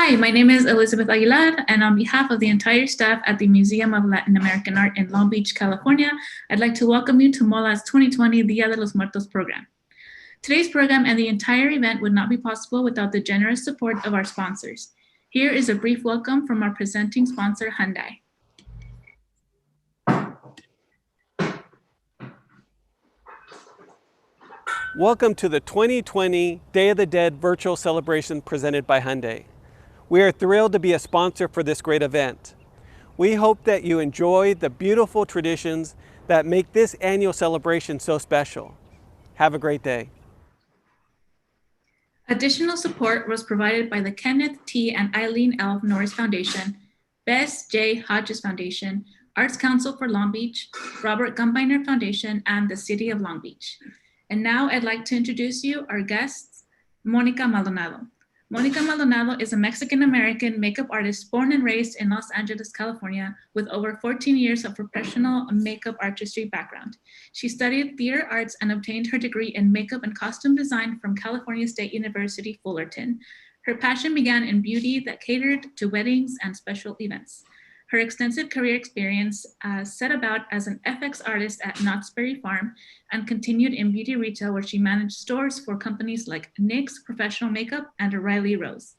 Hi, my name is Elizabeth Aguilar, and on behalf of the entire staff at the Museum of Latin American Art in Long Beach, California, I'd like to welcome you to MOLA's 2020 Dia de los Muertos program. Today's program and the entire event would not be possible without the generous support of our sponsors. Here is a brief welcome from our presenting sponsor, Hyundai. Welcome to the 2020 Day of the Dead virtual celebration presented by Hyundai. We are thrilled to be a sponsor for this great event. We hope that you enjoy the beautiful traditions that make this annual celebration so special. Have a great day. Additional support was provided by the Kenneth T. and Eileen L. Norris Foundation, Bess J. Hodges Foundation, Arts Council for Long Beach, Robert Gumbiner Foundation, and the City of Long Beach. And now I'd like to introduce you our guests, Monica Maldonado. Monica Maldonado is a Mexican-American makeup artist born and raised in Los Angeles, California, with over 14 years of professional makeup artistry background. She studied theater arts and obtained her degree in makeup and costume design from California State University, Fullerton. Her passion began in beauty that catered to weddings and special events. Her extensive career experience set about as an FX artist at Knott's Berry Farm and continued in beauty retail, where she managed stores for companies like NYX Professional Makeup and O'Reilly Rose.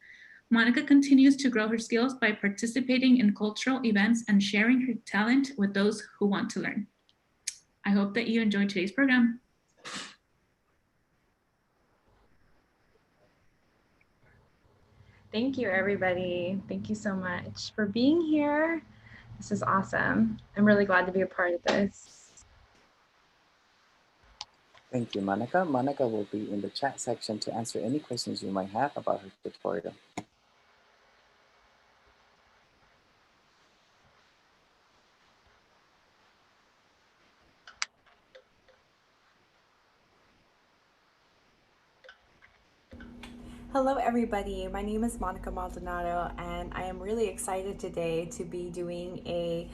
Monica continues to grow her skills by participating in cultural events and sharing her talent with those who want to learn. I hope that you enjoyed today's program. Thank you, everybody. Thank you so much for being here. This is awesome. I'm really glad to be a part of this. Thank you, Monica. Monica will be in the chat section to answer any questions you might have about her tutorial. Hello everybody, my name is Monica Maldonado and I am really excited today to be doing a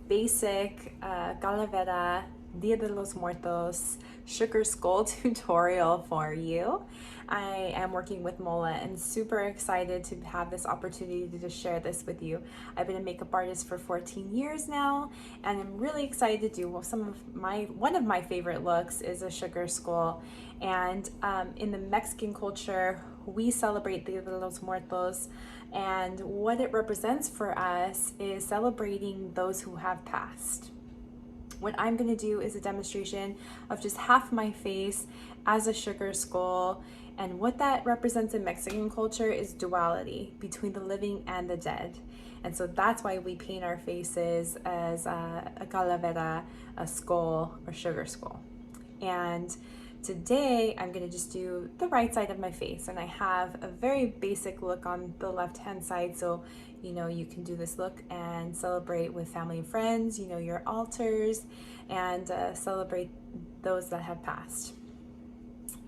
basic Calavera Dia de los Muertos sugar skull tutorial for you. I am working with Mola and super excited to have this opportunity to share this with you. I've been a makeup artist for 14 years now and I'm really excited to do one of my favorite looks is a sugar skull. And in the Mexican culture, we celebrate Dia de los Muertos, and what it represents for us is celebrating those who have passed. What I'm going to do is a demonstration of just half my face as a sugar skull, and what that represents in Mexican culture is duality between the living and the dead. And so that's why we paint our faces as a calavera, a skull, or sugar skull. And today, I'm going to just do the right side of my face, and I have a very basic look on the left-hand side, so you can do this look and celebrate with family and friends, your altars, and celebrate those that have passed.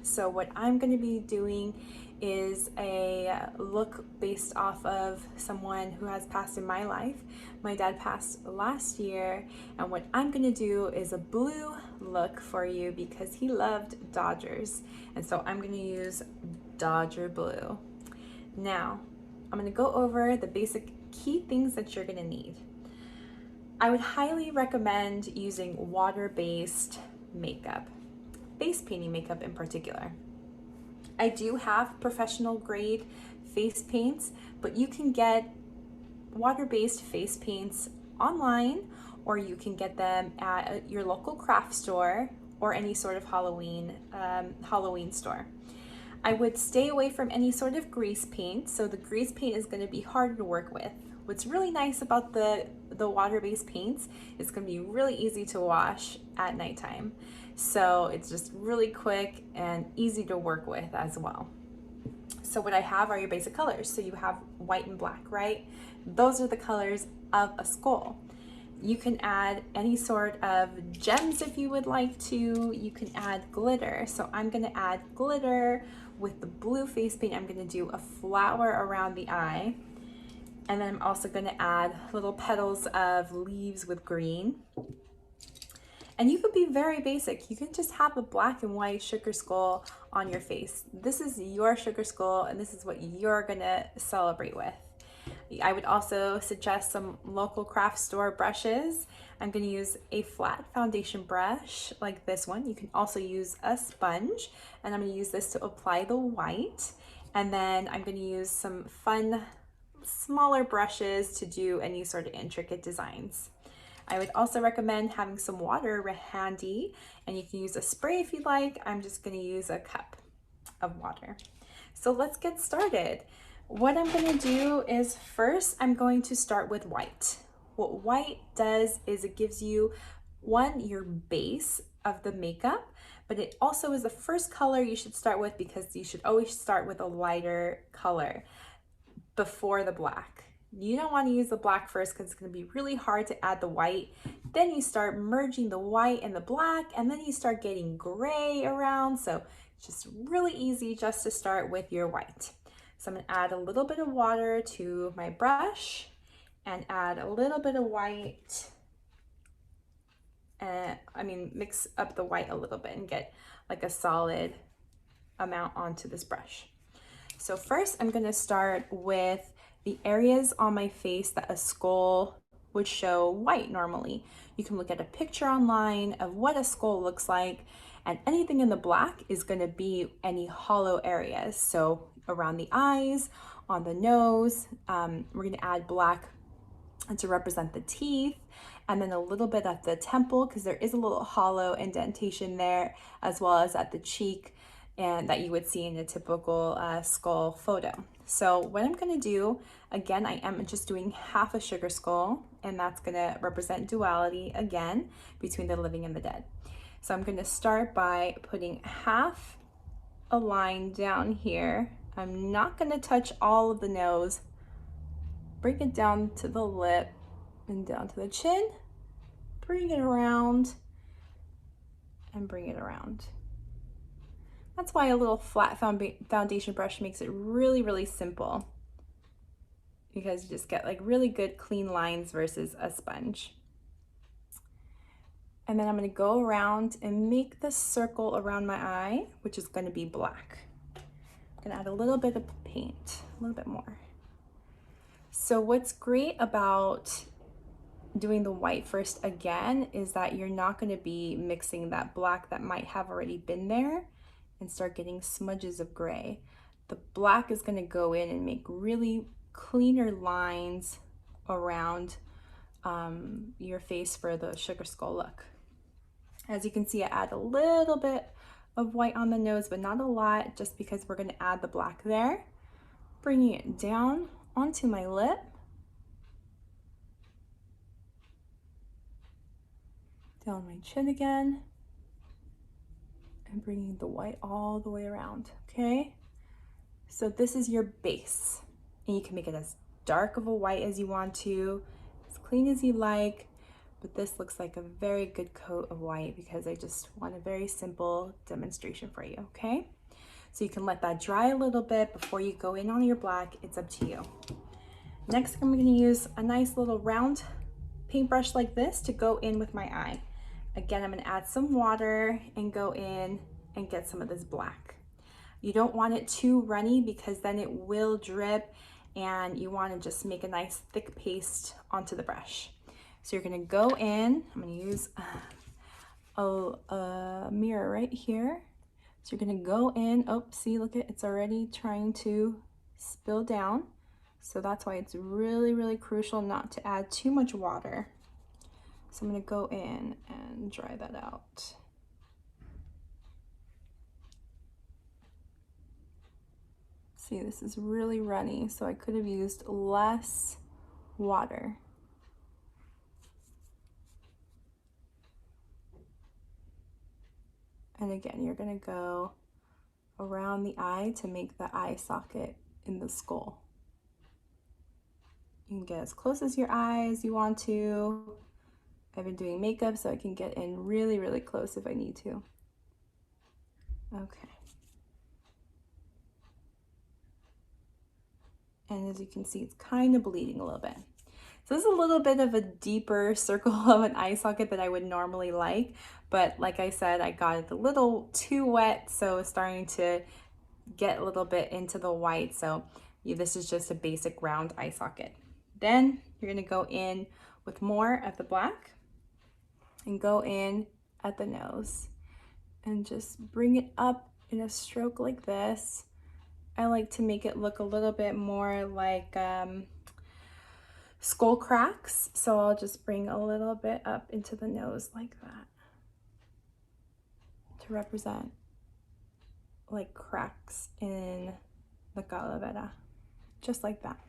So what I'm going to be doing is a look based off of someone who has passed in my life. My dad passed last year, and what I'm going to do is a blue look for you because he loved Dodgers, and so I'm going to use Dodger blue. Now, I'm going to go over the basic key things that you're going to need. I would highly recommend using water-based makeup, face painting makeup in particular. I do have professional grade face paints, but you can get water-based face paints online, or you can get them at your local craft store or any sort of Halloween store. I would stay away from any sort of grease paint, so the grease paint is going to be harder to work with. What's really nice about the water-based paints is going to be really easy to wash at nighttime. So it's just really quick and easy to work with as well. So what I have are your basic colors. So you have white and black, right? Those are the colors of a skull. You can add any sort of gems if you would like to. You can add glitter. So I'm going to add glitter with the blue face paint. I'm going to do a flower around the eye. And then I'm also going to add little petals of leaves with green. And you could be very basic. You can just have a black and white sugar skull on your face. This is your sugar skull, and this is what you're gonna celebrate with. I would also suggest some local craft store brushes. I'm going to use a flat foundation brush like this one. You can also use a sponge, and I'm going to use this to apply the white. And then I'm going to use some fun, smaller brushes to do any sort of intricate designs. I would also recommend having some water handy, and you can use a spray if you like. I'm just going to use a cup of water. So let's get started. What I'm going to do is first I'm going to start with white. What white does is it gives you your base of the makeup, but it also is the first color you should start with, because you should always start with a lighter color before the black. You don't want to use the black first because it's going to be really hard to add the white. Then you start merging the white and the black, and then you start getting gray around. So it's just really easy just to start with your white. So I'm going to add a little bit of water to my brush and add a little bit of white. Mix up the white a little bit and get like a solid amount onto this brush. So first I'm going to start with the areas on my face that a skull would show white normally. You can look at a picture online of what a skull looks like, and anything in the black is going to be any hollow areas. So around the eyes, on the nose, we're going to add black to represent the teeth, and then a little bit at the temple because there is a little hollow indentation there, as well as at the cheek, and that you would see in a typical skull photo. So what I'm going to do, again, I am just doing half a sugar skull, and that's going to represent duality again between the living and the dead. So I'm going to start by putting half a line down here. I'm not going to touch all of the nose. Bring it down to the lip and down to the chin. Bring it around and bring it around. That's why a little flat foundation brush makes it really, really simple, because you just get like really good clean lines versus a sponge. And then I'm going to go around and make the circle around my eye, which is going to be black. I'm going to add a little bit of paint, a little bit more. So what's great about doing the white first again is that you're not going to be mixing that black that might have already been there and start getting smudges of gray. The black is going to go in and make really cleaner lines around your face for the sugar skull look. As you can see, I add a little bit of white on the nose, but not a lot, just because we're going to add the black there. Bringing it down onto my lip. Down my chin again. And bringing the white all the way around, okay? So this is your base. And you can make it as dark of a white as you want to, as clean as you like. But this looks like a very good coat of white because I just want a very simple demonstration for you, okay? So you can let that dry a little bit before you go in on your black. It's up to you. Next, I'm going to use a nice little round paintbrush like this to go in with my eye. Again, I'm going to add some water and go in and get some of this black. You don't want it too runny because then it will drip, and you want to just make a nice thick paste onto the brush. So you're going to go in. I'm going to use a mirror right here. So you're going to go in. Oh, see, look at it's already trying to spill down. So that's why it's really, really crucial not to add too much water. So I'm going to go in and dry that out. See, this is really runny, so I could have used less water. And again, you're going to go around the eye to make the eye socket in the skull. You can get as close as your eye as you want to. I've been doing makeup so I can get in really, really close if I need to. Okay. And as you can see, it's kind of bleeding a little bit. So this is a little bit of a deeper circle of an eye socket that I would normally like, but like I said, I got it a little too wet, so it's starting to get a little bit into the white. So this is just a basic round eye socket. Then you're gonna go in with more of the black and go in at the nose and just bring it up in a stroke like this. I like to make it look a little bit more like skull cracks. So I'll just bring a little bit up into the nose like that to represent like cracks in the calavera, just like that.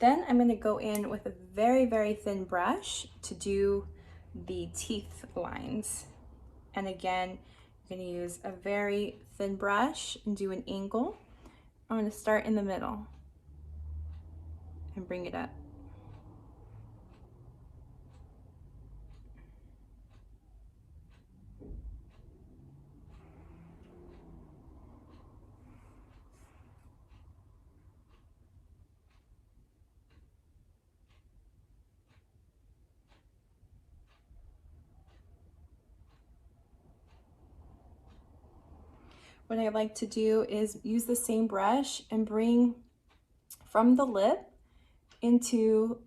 Then I'm gonna go in with a very, very thin brush to do the teeth lines. And again, you're gonna use a very thin brush and do an angle. I'm gonna start in the middle and bring it up. What I like to do is use the same brush and bring from the lip into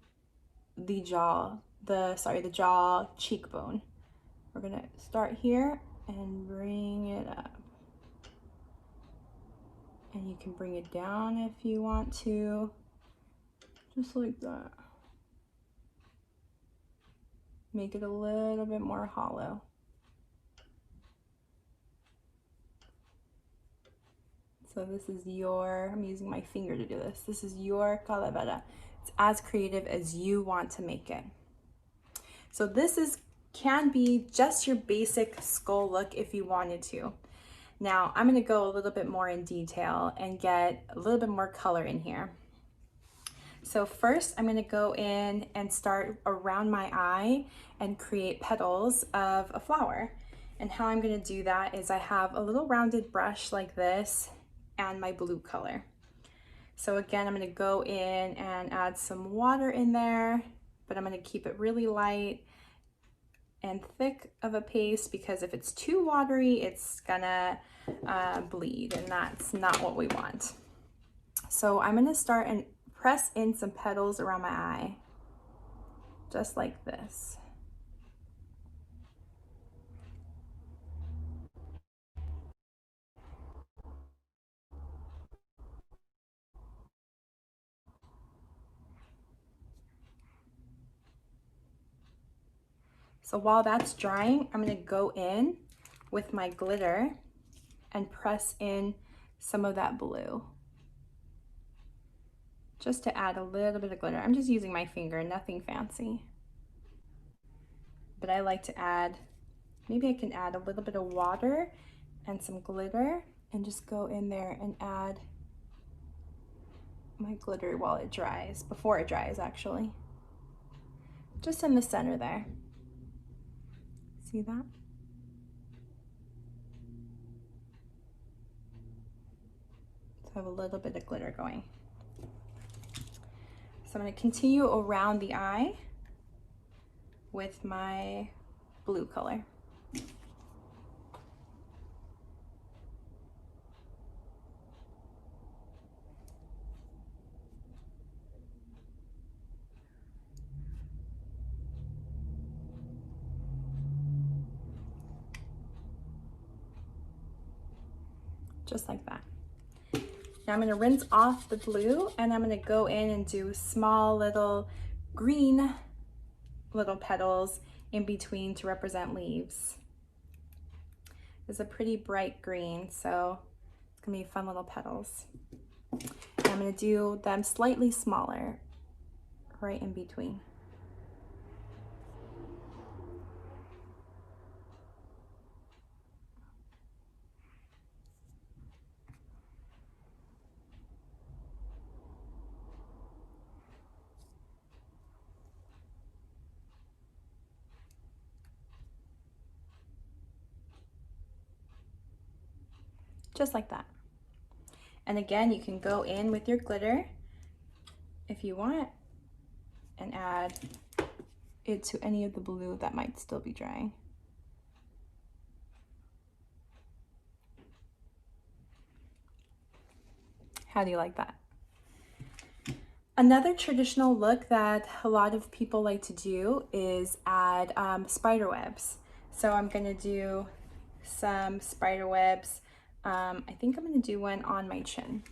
the jaw, the jaw cheekbone. We're gonna start here and bring it up. And you can bring it down if you want to, just like that. Make it a little bit more hollow. So this is your, I'm using my finger to do this. This is your calavera. It's as creative as you want to make it. So this can be just your basic skull look if you wanted to. Now I'm gonna go a little bit more in detail and get a little bit more color in here. So first I'm gonna go in and start around my eye and create petals of a flower. And how I'm gonna do that is I have a little rounded brush like this and my blue color. So again, I'm gonna go in and add some water in there, but I'm gonna keep it really light and thick of a paste, because if it's too watery, it's gonna bleed, and that's not what we want. So I'm gonna start and press in some petals around my eye, just like this. So while that's drying, I'm gonna go in with my glitter and press in some of that blue, just to add a little bit of glitter. I'm just using my finger, nothing fancy. But I like to add, maybe I can add a little bit of water and some glitter and just go in there and add my glitter while it dries, before it dries actually. Just in the center there. See that? So I have a little bit of glitter going. So I'm going to continue around the eye with my blue color. Just like that. Now I'm going to rinse off the blue and I'm going to go in and do small little green little petals in between to represent leaves. It's a pretty bright green, so it's going to be fun little petals. And I'm going to do them slightly smaller right in between. Just like that. And again, you can go in with your glitter if you want and add it to any of the blue that might still be drying. How do you like that? Another traditional look that a lot of people like to do is add spider webs. So I'm gonna do some spider webs. I think I'm gonna do one on my chin.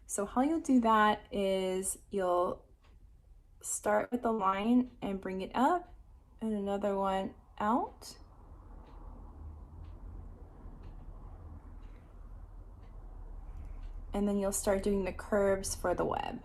So how you'll do that is you'll start with a line and bring it up, and another one out. And then you'll start doing the curves for the web.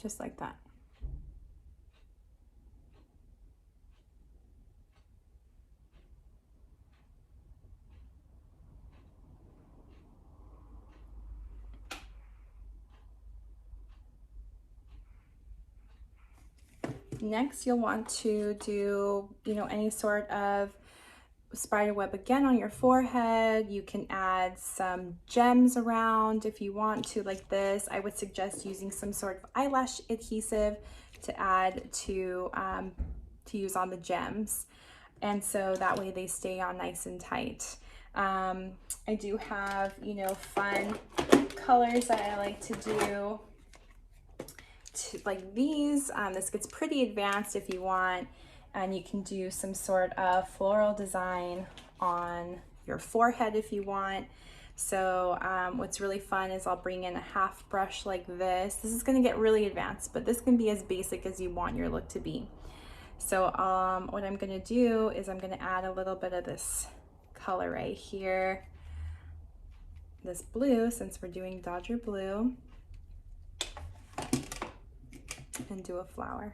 Just like that. Next, you'll want to do, any sort of spider web again on your forehead. You can add some gems around if you want to, like this. I would suggest using some sort of eyelash adhesive to add to use on the gems. And so that way they stay on nice and tight. I do have, fun colors that I like to do. Like these, this gets pretty advanced if you want, and you can do some sort of floral design on your forehead if you want. So what's really fun is I'll bring in a half brush like this. This is going to get really advanced, but this can be as basic as you want your look to be. So what I'm going to do is I'm going to add a little bit of this color right here, this blue, since we're doing Dodger blue, and do a flower.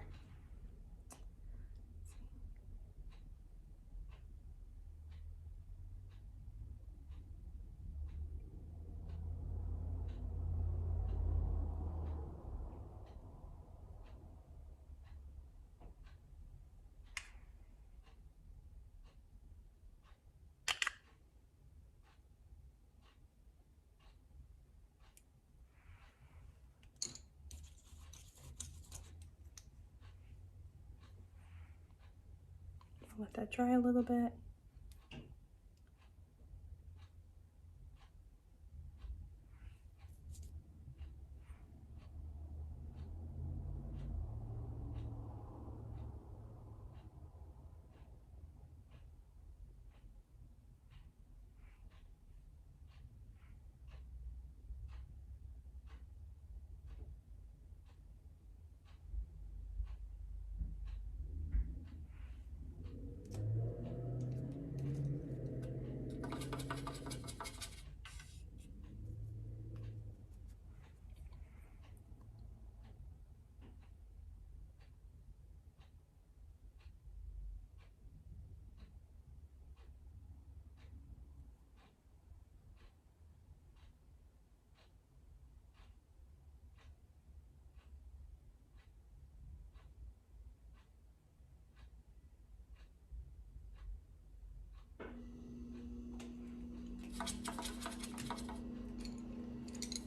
Let that dry a little bit.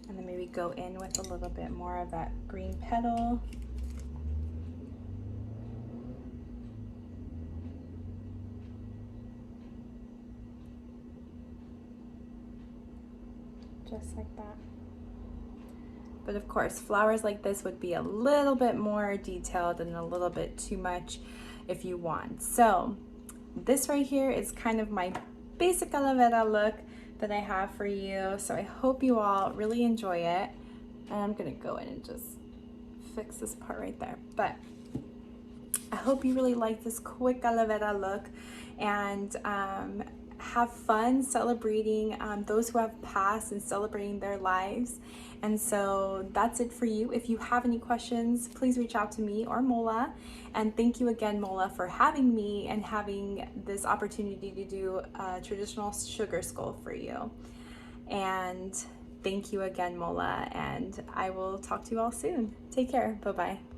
And then maybe go in with a little bit more of that green petal. Just like that. But of course, flowers like this would be a little bit more detailed and a little bit too much if you want. So this right here is kind of my basic calavera look that I have for you. So I hope you all really enjoy it. And I'm gonna go in and just fix this part right there. But I hope you really like this quick calavera look, and have fun celebrating those who have passed and celebrating their lives. And so that's it for you. If you have any questions, please reach out to me or Mola. And thank you again, Mola, for having me and having this opportunity to do a traditional sugar skull for you. And thank you again, Mola, and I will talk to you all soon. Take care. Bye-bye.